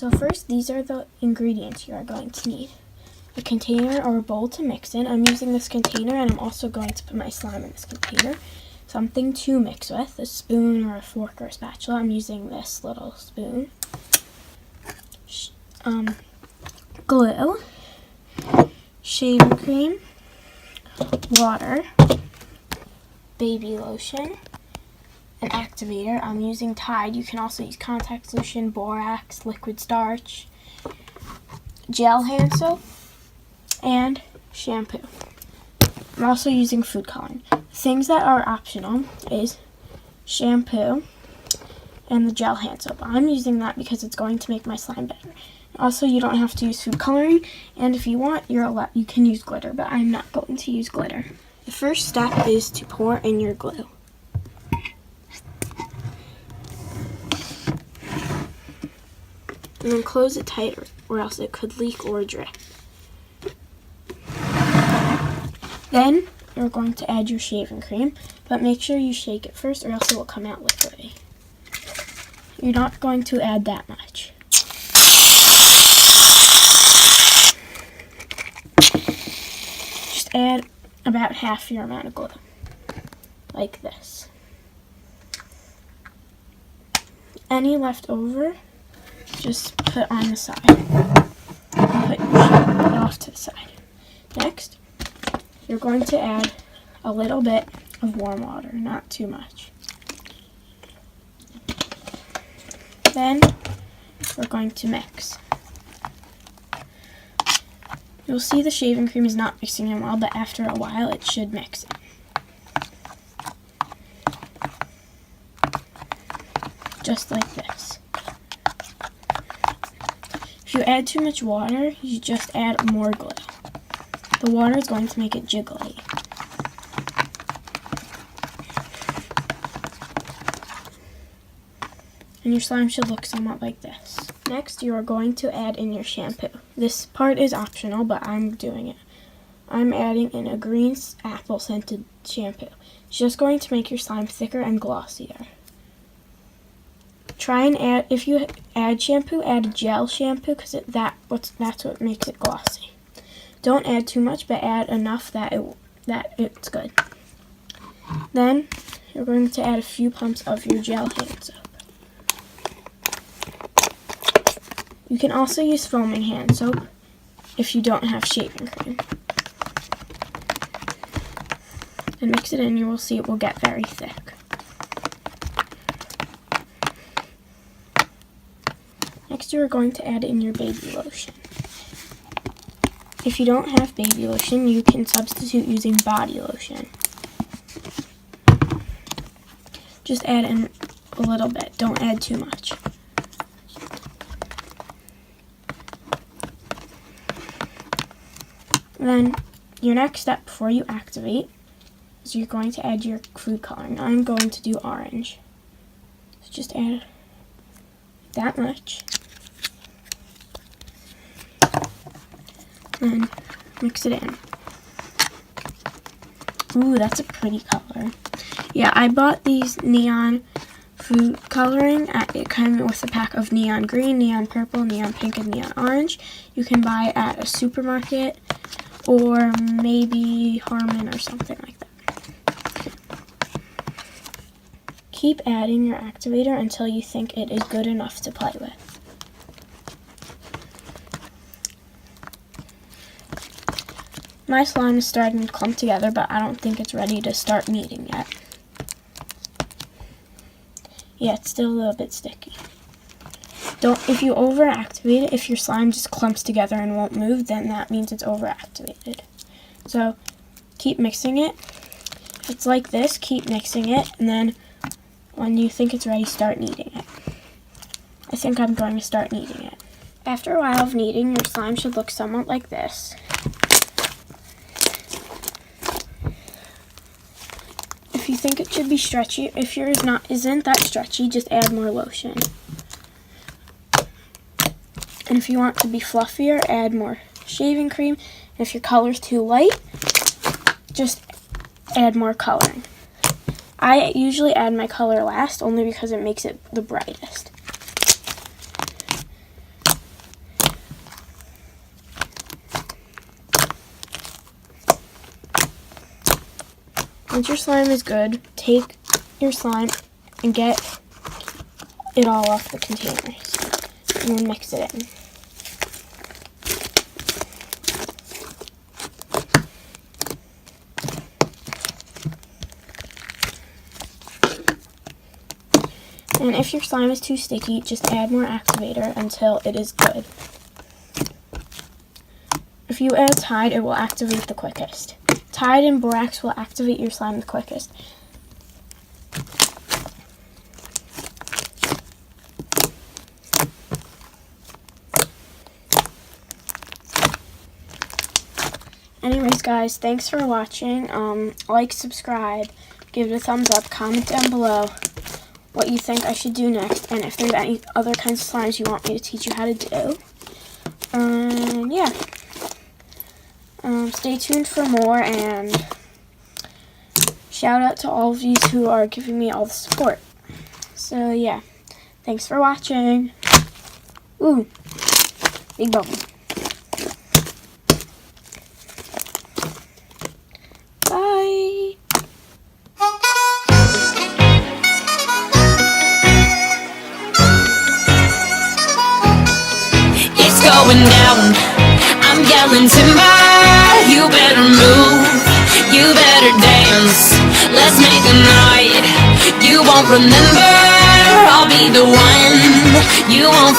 So first, these are the ingredients you are going to need. A container or a bowl to mix in. I'm using this container, and I'm also going to put my slime in this container. Something to mix with, a spoon or a fork or a spatula. I'm using this little spoon. Glue, shaving cream, water, baby lotion, an activator. I'm using Tide. You can also use contact solution, borax, liquid starch, gel hand soap, and shampoo. I'm also using food coloring. Things that are optional is shampoo and the gel hand soap. I'm using that because it's going to make my slime better. Also, you don't have to use food coloring, and if you want, you can use glitter, but I'm not going to use glitter. The first step is to pour in your glue. And then close it tight, or else it could leak or drip. Then you're going to add your shaving cream, but make sure you shake it first, or else it will come out liquidy. You're not going to add that much. Just add about half your amount of glue, like this. Any left over, just put on the side. Put it off to the side. Next, you're going to add a little bit of warm water, not too much. Then we're going to mix. You'll see the shaving cream is not mixing in well, but after a while it should mix in. Just like this. If you add too much water, you just add more glue. The water is going to make it jiggly. And your slime should look somewhat like this. Next, you are going to add in your shampoo. This part is optional, but I'm doing it. I'm adding in a green apple scented shampoo. It's just going to make your slime thicker and glossier. Try and add, if you add shampoo, add a gel shampoo, because that's what makes it glossy. Don't add too much, but add enough that it's good. Then you're going to add a few pumps of your gel hand soap. You can also use foaming hand soap if you don't have shaving cream. And mix it in, you will see it will get very thick. Next, you are going to add in your baby lotion. If you don't have baby lotion, you can substitute using body lotion. Just add in a little bit, don't add too much. Then your next step before you activate is you're going to add your food coloring. I'm going to do orange. So just add that much. And mix it in. Ooh, that's a pretty color. Yeah, I bought these neon food coloring. It came with a pack of neon green, neon purple, neon pink, and neon orange. You can buy at a supermarket or maybe Harmon or something like that. Keep adding your activator until you think it is good enough to play with. My slime is starting to clump together, but I don't think it's ready to start kneading yet. Yeah, it's still a little bit sticky. If you overactivate it, if your slime just clumps together and won't move, then that means it's overactivated. So keep mixing it. If it's like this, keep mixing it, and then when you think it's ready, start kneading it. I think I'm going to start kneading it. After a while of kneading, your slime should look somewhat like this. If you think it should be stretchy, if yours isn't that stretchy, just add more lotion. And if you want to be fluffier, add more shaving cream. And if your color's too light, just add more coloring. I usually add my color last, only because it makes it the brightest. Once your slime is good, take your slime and get it all off the containers, and then mix it in. And if your slime is too sticky, just add more activator until it is good. If you add Tide, it will activate the quickest. Tide and borax will activate your slime the quickest. Anyways, guys, thanks for watching. Like, subscribe, give it a thumbs up, comment down below what you think I should do next, and if there's any other kinds of slimes you want me to teach you how to do. Yeah. Stay tuned for more, and shout out to all of you who are giving me all the support. So, yeah. Thanks for watching. Ooh. Big bubble. Bye. It's going down, I'm yelling timber. You better move, you better dance. Let's make a night you won't remember. I'll be the one you won't forget.